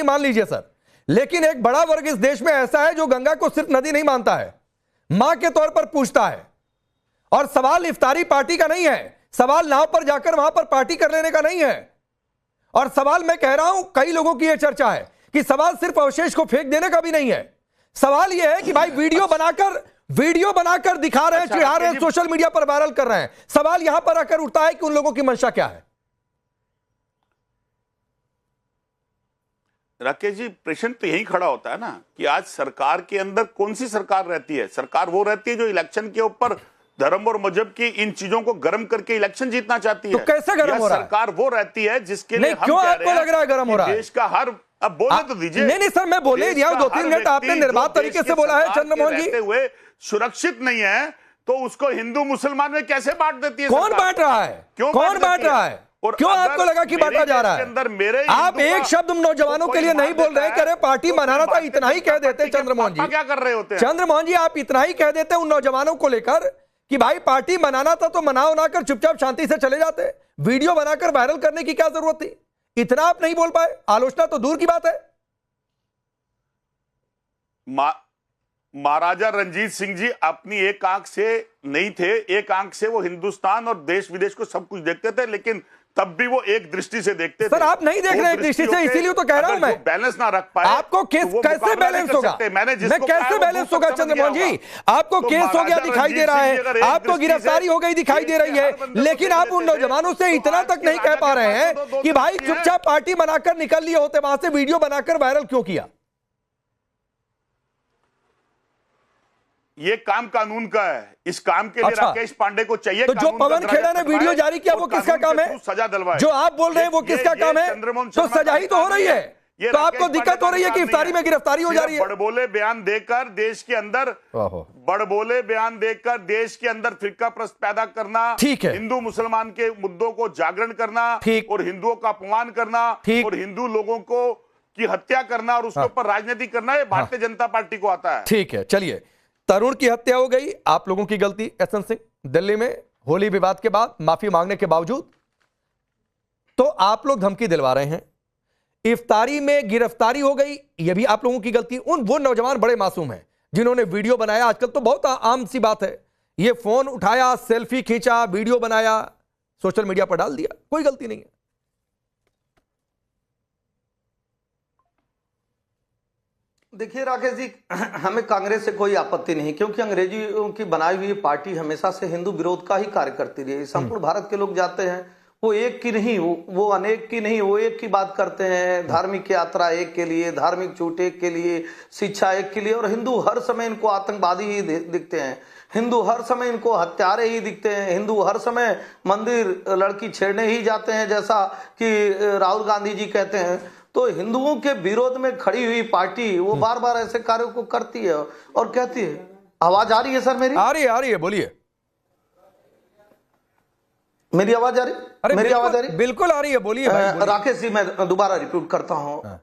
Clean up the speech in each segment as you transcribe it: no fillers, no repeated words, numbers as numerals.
मान लीजिए सर, लेकिन एक बड़ा वर्ग इस देश में ऐसा है जो गंगा को सिर्फ नदी नहीं मानता है, मां के तौर पर पूछता है। और सवाल इफ्तारी पार्टी का नहीं है, सवाल नाव पर जाकर वहां पर पार्टी कर लेने का नहीं है। और सवाल मैं कह रहा हूं, कई लोगों की यह चर्चा है कि सवाल सिर्फ अवशेष को फेंक देने का भी नहीं है। सवाल यह है कि भाई वीडियो बनाकर दिखा रहे हैं, चिढ़ा रहे हैं, सोशल मीडिया पर वायरल कर रहे हैं। सवाल यहां पर आकर उठता है कि उन लोगों की मंशा क्या है। राकेश जी, प्रश्न तो यही खड़ा होता है ना कि आज सरकार के अंदर कौन सी सरकार रहती है? सरकार वो रहती है जो इलेक्शन के ऊपर धर्म और मजहब की इन चीजों को गर्म करके इलेक्शन जीतना चाहती है। तो कैसे गर्म हो रहा है? सरकार वो रहती है जिसके लिए हम क्यों कह आपको लग रहा है गर्म हो रहा है? देश का हर, अब बोलने तो दीजिए। नहीं सर, मैं बोले दिया 2-3 मिनट आपने निर्बाध तरीके से बोला है। चंद्रमोहन जी हुए सुरक्षित नहीं है तो उसको हिंदू मुसलमान में कैसे बांट देती है? कौन बांट रहा है? क्यों कौन बांट रहा है? और क्यों आपको लगा कि बांटा जा रहा है? आप एक शब्द नौजवानों के लिए नहीं बोल रहे, कह रहे पार्टी मनाना था, इतना ही कह देते। चंद्रमोहन जी क्या कर रहे होते हैं? चंद्रमोहन जी आप इतना ही कह देते उन नौजवानों को लेकर कि भाई पार्टी मनाना था तो मनाओ ना कर चुपचाप शांति से चले जाते। वीडियो बनाकर वायरल करने की क्या जरूरत थी? इतना आप नहीं बोल पाए, आलोचना तो दूर की बात है। महाराजा रंजीत सिंह जी अपनी एक आंख से नहीं थे, एक आंख से वो हिंदुस्तान और देश विदेश को सब कुछ देखते थे, लेकिन तब भी वो एक दृष्टि से देखते थे। सर आप नहीं देख रहे एक दृष्टि से, इसीलिए तो कह रहा हूं मैं। बैलेंस ना रख पाए आपको केस कैसे बैलेंस होगा? मैं कैसे बैलेंस होगा चंद्रमोहन जी? आपको केस हो गया दिखाई दे रहा है, आपको गिरफ्तारी हो गई दिखाई दे रही है, लेकिन आप उन नौजवानों से इतना तक नहीं कह पा रहे हैं कि भाई चुपचाप पार्टी बनाकर निकल लिए होते वहां से, वीडियो बनाकर वायरल क्यों किया? ये काम कानून का है, इस काम के लिए राकेश पांडे को चाहिए। तो जो पवन खेड़ा ने वीडियो जारी किया वो किसका काम है? सजा दिलवाए। जो आप बोल रहे हैं वो किसका काम है? तो सजा ही तो हो रही है। तो आपको दिक्कत हो रही है कि इफ्तारी में गिरफ्तारी हो जा रही है। बड़बोले बयान देकर देश के अंदर फिरका प्रस्त पैदा करना, ठीक है, हिंदू मुसलमान के मुद्दों को जागरण करना और हिंदुओं का अपमान करना और हिंदू लोगों को की हत्या करना और उसके ऊपर राजनीति करना, ये भारतीय जनता पार्टी को आता है। ठीक है, चलिए, तरुण की हत्या हो गई, आप लोगों की गलती। एसएन सिंह दिल्ली में होली विवाद के बाद माफी मांगने के बावजूद तो आप लोग धमकी दिलवा रहे हैं। इफ्तारी में गिरफ्तारी हो गई, यह भी आप लोगों की गलती। वो नौजवान बड़े मासूम हैं जिन्होंने वीडियो बनाया। आजकल तो बहुत आम सी बात है, ये फोन उठाया, सेल्फी खींचा, वीडियो बनाया, सोशल मीडिया पर डाल दिया, कोई गलती नहीं है। देखिए राकेश जी, हमें कांग्रेस से कोई आपत्ति नहीं, क्योंकि अंग्रेजियों की बनाई हुई पार्टी हमेशा से हिंदू विरोध का ही कार्य करती रही। संपूर्ण भारत के लोग जाते हैं, वो एक की नहीं, वो अनेक की नहीं, वो एक की बात करते हैं। धार्मिक यात्रा एक के लिए, धार्मिक छूट एक के लिए, शिक्षा एक के लिए। और हिंदू हर समय इनको आतंकवादी ही दिखते हैं, हिंदू हर समय इनको हत्यारे ही दिखते हैं, हिंदू हर समय मंदिर लड़की छेड़ने ही जाते हैं, जैसा कि राहुल गांधी जी कहते हैं। तो हिंदुओं के विरोध में खड़ी हुई पार्टी वो बार बार ऐसे कार्यों को करती है और कहती है। आवाज आ रही है सर मेरी? आ रही है, बोलिए। मेरी आवाज आ रही? अरे मेरी आवाज आ रही? बिल्कुल आ रही है, बोलिए। राकेश जी, मैं दोबारा रिपीट करता हूं।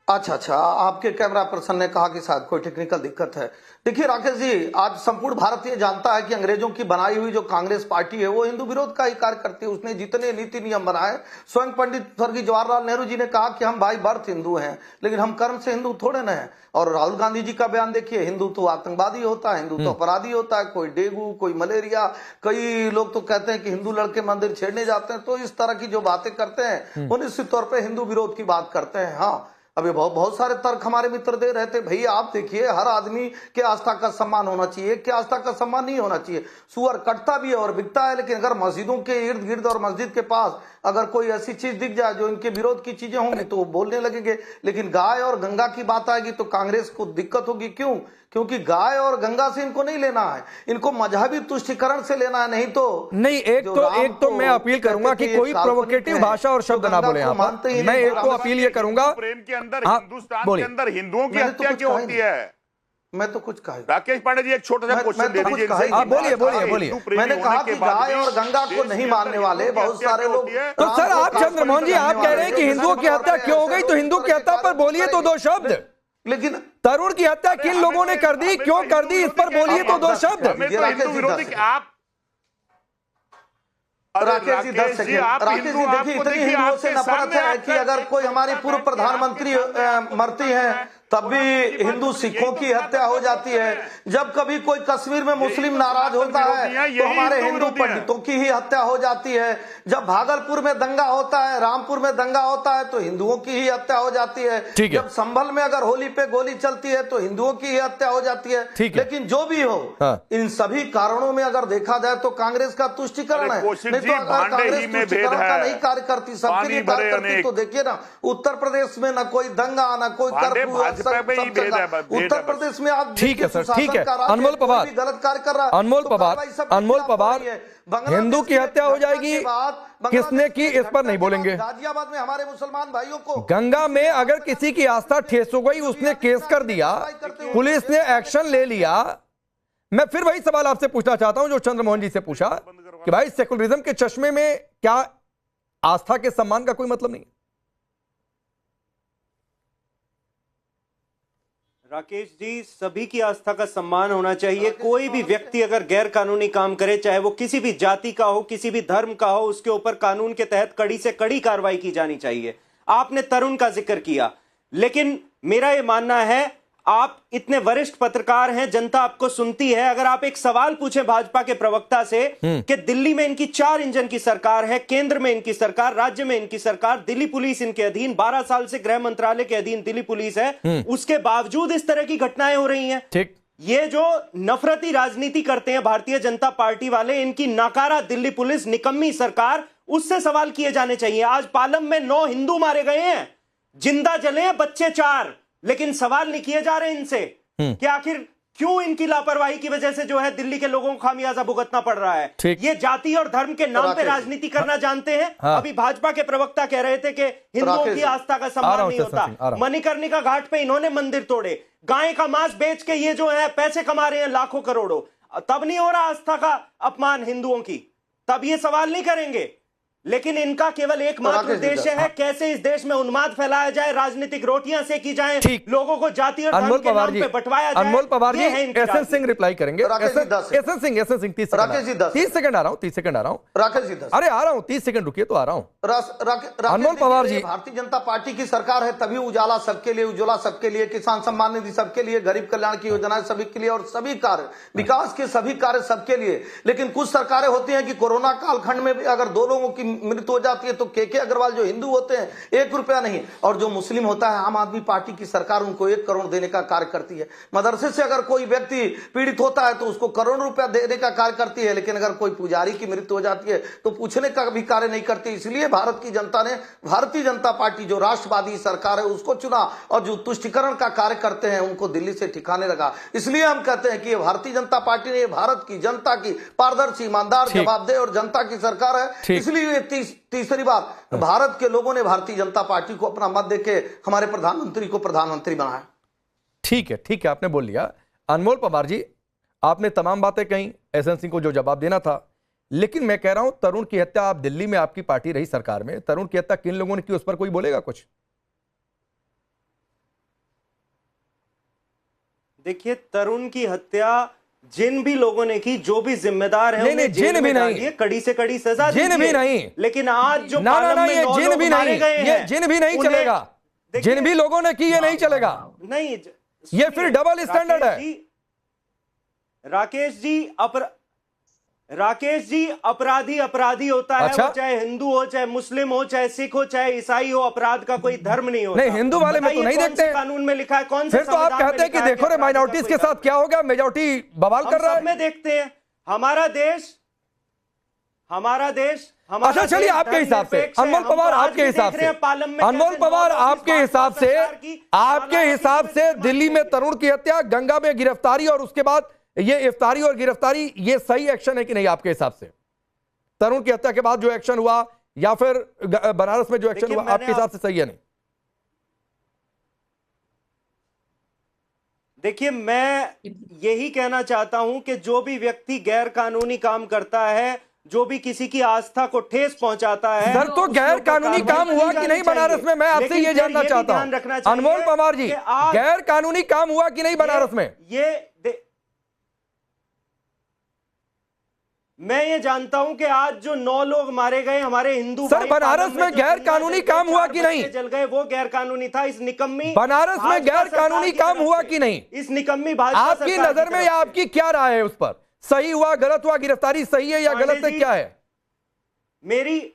अच्छा, आपके कैमरा पर्सन ने कहा कि शायद कोई टेक्निकल दिक्कत है। देखिए राकेश जी, आज संपूर्ण भारत ये जानता है कि अंग्रेजों की बनाई हुई जो कांग्रेस पार्टी है वो हिंदू विरोध का ही कार्य करती है। उसने जितने नीति नियम बनाए, स्वयं पंडित स्वर्गीय जवाहरलाल नेहरू जी ने कहा कि हम भाई बर्थ हिंदू हैं, लेकिन हम कर्म से हिंदू थोड़े न हैं। और राहुल गांधी जी का बयान देखिए, हिंदू तो आतंकवादी होता है, हिंदू तो अपराधी होता है, कोई डेंगू, कोई मलेरिया, कई लोग तो कहते हैं कि हिंदू लड़के मंदिर छेड़ने जाते हैं। तो इस तरह की जो बातें करते हैं वो निश्चित तौर पर हिंदू विरोध की बात करते हैं। हाँ, अभी बहुत सारे तर्क हमारे मित्र दे रहे थे। भैया आप देखिए, हर आदमी के आस्था का सम्मान होना चाहिए, क्या आस्था का सम्मान नहीं होना चाहिए। सुअर कटता भी है और बिकता है, लेकिन अगर मस्जिदों के इर्द गिर्द और मस्जिद के पास अगर कोई ऐसी चीज दिख जाए जो इनके विरोध की चीजें होंगी तो वो बोलने लगेंगे। लेकिन गाय और गंगा की बात आएगी तो कांग्रेस को दिक्कत होगी। क्यों? क्योंकि गाय और गंगा से इनको नहीं लेना है, इनको मजहबी तुष्टिकरण से लेना है। नहीं तो नहीं, एक तो मैं अपील करूंगा कि कोई प्रोवोकेटिव भाषा और शब्द ना बोले। मैं एक तो अपील ये करूंगा, प्रेम के अंदर हिंदुस्तान के अंदर हिंदुओं की हत्या क्यों होती है? मैं तो कुछ कहा। राकेश पांडे जी, एक छोटा सा क्वेश्चन दे दीजिए। बोलिए। मैंने कहा कि गाय और गंगा को नहीं मानने वाले बहुत सारे लोग। तो सर आप चंद्रमोहन जी, आप कह रहे हैं कि हिंदुओं की हत्या क्यों हो गई, तो हिंदू की हत्या पर बोलिए तो दो शब्द। लेकिन तरुण की हत्या किन लोगों ने कर दी, क्यों कर दी, इस पर बोलिए तो दो शब्द। राकेश जी 10 सेकंड। राकेश जी देखिए, इतनी हिंदुओं से नफरत है कि अगर कोई हमारी पूर्व प्रधानमंत्री मरती हैं तब भी हिंदू सिखों की हत्या हो जाती है। जब कभी कोई कश्मीर में मुस्लिम नाराज होता है तो हमारे हिंदू पंडितों की ही हत्या हो जाती है। जब भागलपुर में दंगा होता है, रामपुर में दंगा होता है तो हिंदुओं की ही हत्या हो जाती है। जब संभल में अगर होली पे गोली चलती है तो हिंदुओं की ही हत्या हो जाती है। लेकिन जो भी हो, इन सभी कारणों में अगर देखा जाए तो कांग्रेस का तुष्टिकरण है, नहीं तो अगर कांग्रेस तुष्टिकरण का नहीं कार्य करती, सबके लिए कार्य करती, तो देखिए ना उत्तर प्रदेश में न कोई दंगा, न कोई कर्फ्यू, उत्तर प्रदेश में आप ठीक है सर, ठीक है। अनमोल पवार गलत कार्य कर रहा है, अनमोल पवार हिंदू की हत्या हो जाएगी, किसने की इस पर नहीं बोलेंगे। गाजियाबाद में हमारे मुसलमान भाइयों को गंगा में अगर किसी की आस्था ठेस हो गई, उसने केस कर दिया, पुलिस ने एक्शन ले लिया। मैं फिर वही सवाल आपसे पूछना चाहता हूं जो चंद्रमोहन जी से पूछा कि भाई सेकुलरिज्म के चश्मे में क्या आस्था के सम्मान का कोई मतलब नहीं? राकेश जी, सभी की आस्था का सम्मान होना चाहिए। कोई भी व्यक्ति अगर गैर कानूनी काम करे, चाहे वो किसी भी जाति का हो, किसी भी धर्म का हो, उसके ऊपर कानून के तहत कड़ी से कड़ी कार्रवाई की जानी चाहिए। आपने तरुण का जिक्र किया, लेकिन मेरा यह मानना है, आप इतने वरिष्ठ पत्रकार हैं, जनता आपको सुनती है, अगर आप एक सवाल पूछें भाजपा के प्रवक्ता से कि दिल्ली में इनकी 4 इंजन की सरकार है, केंद्र में इनकी सरकार, राज्य में इनकी सरकार, दिल्ली पुलिस इनके अधीन, 12 साल से गृह मंत्रालय के अधीन दिल्ली पुलिस है, उसके बावजूद इस तरह की घटनाएं हो रही हैं। ठीक, ये जो नफरती राजनीति करते हैं भारतीय जनता पार्टी वाले, इनकी नाकारा दिल्ली पुलिस, निकम्मी सरकार, उससे सवाल किए जाने चाहिए। आज पालम में 9 हिंदू मारे गए हैं, जिंदा जले हैं बच्चे 4, लेकिन सवाल नहीं किए जा रहे इनसे कि आखिर क्यों इनकी लापरवाही की वजह से जो है दिल्ली के लोगों को खामियाजा भुगतना पड़ रहा है। ये जाति और धर्म के नाम पे राजनीति करना जानते हैं। अभी भाजपा के प्रवक्ता कह रहे थे कि हिंदुओं की आस्था का सम्मान नहीं होता। मणिकर्णिका घाट पे इन्होंने मंदिर तोड़े, गाय का मांस बेच के ये जो है पैसे कमा रहे हैं लाखों करोड़ों, तब नहीं हो रहा आस्था का अपमान हिंदुओं की, तब ये सवाल नहीं करेंगे। लेकिन इनका केवल एकमात्र उद्देश्य है कैसे इस देश में उन्माद फैलाया जाए, राजनीतिक रोटियां सेकी जाएं, लोगों को जाति और धर्म के नाम पे बंटवाया जाए। अनमोल पवार जी एसएन सिंह रिप्लाई करेंगे। एसएन सिंह 30 सेकंड आ रहा हूं, 30 सेकंड आ रहा हूं। राकेश जी 10, अरे आ रहा हूं, 30 सेकंड रुकिए तो आ रहा हूं। अनमोल पवार जी, भारतीय जनता पार्टी की सरकार है तभी उजाला सबके लिए, उज्ज्वला सबके लिए, किसान सम्मान निधि सबके लिए, गरीब कल्याण की योजनाएं सभी के लिए और सभी कार्य विकास के सभी कार्य सबके लिए। लेकिन कुछ सरकारें होती हैं कि कोरोना कालखंड में भी अगर 2 लोगों की मृत्यु हो जाती है तो के अग्रवाल जो हिंदू होते हैं 1 रुपया नहीं, और जो मुस्लिम होता है आम आदमी पार्टी की सरकार उनको 1 करोड़ देने का कार्य करती है। मदरसे से अगर कोई व्यक्ति पीड़ित होता है तो उसको करोड़ों रुपया देने का कार्य करती है, लेकिन अगर कोई पुजारी की मृत्यु हो जाती है तो पूछने का भी कार्य नहीं करती। इसलिए भारत की जनता ने भारतीय जनता पार्टी जो राष्ट्रवादी सरकार है उसको चुना, और जो तुष्टिकरण का कार्य करते हैं उनको दिल्ली से ठिकाने लगा। इसलिए हम कहते हैं कि भारतीय जनता पार्टी ने भारत की जनता की पारदर्शी, ईमानदार, जवाबदेह और जनता की सरकार है। इसलिए तीसरी बार भारत के लोगों ने भारतीय जनता पार्टी को अपना मत देके हमारे प्रधानमंत्री को प्रधानमंत्री बनाया। ठीक है, आपने बोल लिया। अनमोल पवार जी, आपने तमाम बातें कही, एसएन सिंह को जो जवाब देना था, लेकिन मैं कह रहा हूं तरुण की हत्या, आप दिल्ली में आपकी पार्टी रही सरकार में, तरुण की हत्या किन लोगों ने की उस पर कोई बोलेगा कुछ? देखिए, तरुण की हत्या जिन भी लोगों ने की, जो भी जिम्मेदार है, नहीं, जिन भी नहीं, कड़ी से कड़ी सजा, जिन भी नहीं, लेकिन आज जो ना ये जिन भी नहीं, ये जिन भी नहीं चलेगा, जिन भी लोगों ने की ये नहीं चलेगा, नहीं, ये फिर डबल स्टैंडर्ड है। राकेश जी, अपराधी होता है। अच्छा? वो चाहे हिंदू हो, चाहे मुस्लिम हो, चाहे सिख हो, चाहे ईसाई हो, अपराध का कोई धर्म नहीं होता। नहीं, हिंदू वाले में तो नहीं देखते कानून में लिखा है, कौन से फिर तो आप कहते हैं कि देखो रे माइनॉरिटीज के साथ क्या हो गया, मेजॉरिटी बवाल कर रहा है। में देखते हैं हमारा देश अच्छा चलिए, आपके हिसाब से अनमोल पवार, आपके हिसाब से अनमोल पवार, आपके हिसाब से दिल्ली में तरुण की हत्या, गंगा में गिरफ्तारी और उसके बाद ये इफ्तारी और गिरफ्तारी, ये सही एक्शन है कि नहीं आपके हिसाब से? तरुण की हत्या के बाद जो एक्शन हुआ या फिर बनारस में जो एक्शन हुआ, आपके हिसाब से सही है नहीं? देखिए, मैं यही कहना चाहता हूं कि जो भी व्यक्ति गैर कानूनी काम करता है, जो भी किसी की आस्था को ठेस पहुंचाता है, सर तो गैर कानूनी काम हुआ कि नहीं बनारस में? मैं आपसे ये जानना चाहता हूं अनमोल पवार जी, गैर कानूनी काम हुआ कि नहीं बनारस में? मैं ये जानता हूं कि आज जो 9 लोग मारे गए हमारे हिंदू सर, भाई, बनारस पालम में जो गैर जिंदा कानूनी जल के काम हुआ 4 कि नहीं? बच्चे जल गए, वो गैर कानूनी था। इस निकम्मी बनारस में भाजपा गैर कानूनी सरकार की काम तरफ हुआ से। कि नहीं? इस निकम्मी भाजपा आपकी सरकार नजर की में तरफ या से। आपकी क्या राय है उस पर? सही हुआ, गलत हुआ, गिरफ्तारी सही है या पांडे गलत है, जी, क्या है? मेरी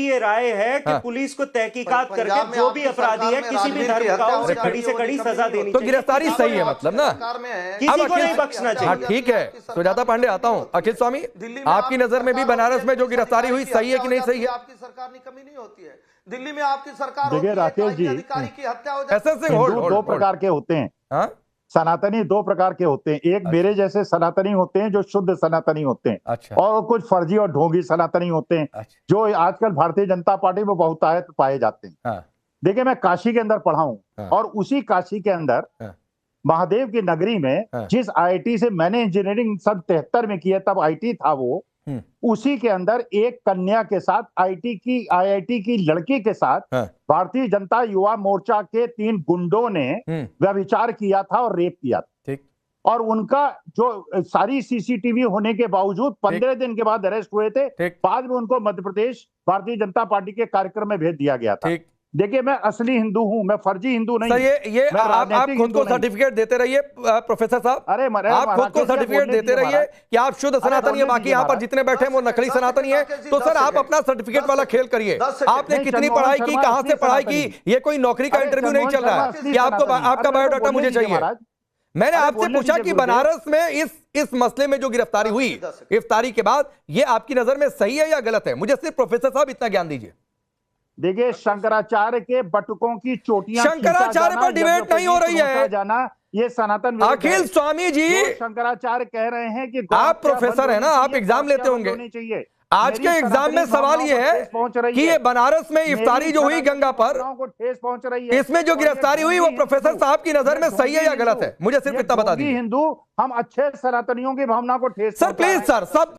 ये राय है कि हाँ। पुलिस को तहकीकात पंजाब करके में जो भी आपकी अपराधी है सरकार में किसी भी राजवीर धर्म की का हत्या हो, उसे हो कड़ी से जाती है, कड़ी वो सजा निकम्मी देनी तो चाहिए। गिरफ्तारी किसी सही है को मतलब ना? सरकार में है। किसी अब को अखिल- नहीं बख्शना चाहिए। हाँ ठीक है, सुजाता पांडे आता हूं। अखिल स्वामी, दिल्ली में आपकी नजर में भी बनारस में जो गिरफ्तारी हुई सही है कि नहीं सही है? आपकी सरकार निकम्मी नहीं होती है। दिल्ली में आपकी सरकार देखिए, होती है, राकेश जी, अधिकारी की हत्या हो जाती एसएस सिंह, होल्ड हिंदू दो प्रकार के होते हैं। हाँ, सनातनी दो प्रकार के होते हैं। एक मेरे जैसे सनातनी होते हैं जो शुद्ध सनातनी होते हैं, अच्छा और कुछ फर्जी और ढोंगी सनातनी होते हैं अच्छा, जो आजकल भारतीय जनता पार्टी में बहुतायत पाए जाते हैं। हाँ देखिए, मैं काशी के अंदर पढ़ा हूं, हाँ। और उसी काशी के अंदर हाँ। महादेव की नगरी में हाँ। जिस आईआईटी से मैंने इंजीनियरिंग सन 73 में किया, तब आईटी था वो, उसी के अंदर एक कन्या के साथ आईआईटी की लड़की के साथ हाँ। भारतीय जनता युवा मोर्चा के 3 गुंडों ने व्यभिचार किया था और रेप किया था। ठीक। और उनका जो सारी सीसीटीवी होने के बावजूद 15 दिन के बाद अरेस्ट हुए थे। ठीक। बाद में उनको मध्य प्रदेश भारतीय जनता पार्टी के कार्यक्रम में भेज दिया गया था। ठीक। देखिए, मैं असली हिंदू हूं, मैं फर्जी हिंदू नहीं। सर, ये मैं आप राजनीतिक खुद को हिंदू नहीं। सर्टिफिकेट देते रहिए प्रोफेसर साहब। अरे आप खुद को सर्टिफिकेट देते रहिए कि आप शुद्ध सनातनी है, बाकी यहाँ पर जितने बैठे हैं वो नकली सनातनी है। तो सर, आप अपना सर्टिफिकेट वाला खेल करिए। आपने कितनी पढ़ाई की, कहां से पढ़ाई की? ये कोई नौकरी का इंटरव्यू नहीं चल रहा है कि आपका बायोडाटा मुझे चाहिए। मैंने आपसे पूछा कि बनारस में इस मसले में जो गिरफ्तारी हुई गिरफ्तारी के बाद, ये आपकी नजर में सही है या गलत है? मुझे सिर्फ प्रोफेसर साहब इतना ज्ञान दीजिए। देखिए, शंकराचार्य के बटुकों की चोटियां शंकराचार्य पर डिबेट नहीं हो रही है जाना, ये सनातन अखिल स्वामी जी। शंकराचार्य कह रहे हैं कि आप प्रोफेसर है ना, आप एग्जाम लेते होंगे। आज के एग्जाम में सवाल ये है कि ये बनारस में इफ्तारी जो हुई गंगा पर, ठेस पहुंच रही है, इसमें जो गिरफ्तारी हुई वो प्रोफेसर साहब की नजर में सही है या गलत है? मुझे सिर्फ इतना बता दीजिए। हिंदू हम अच्छे सनातनियों की भावना को ठेस। सर प्लीज सर, सब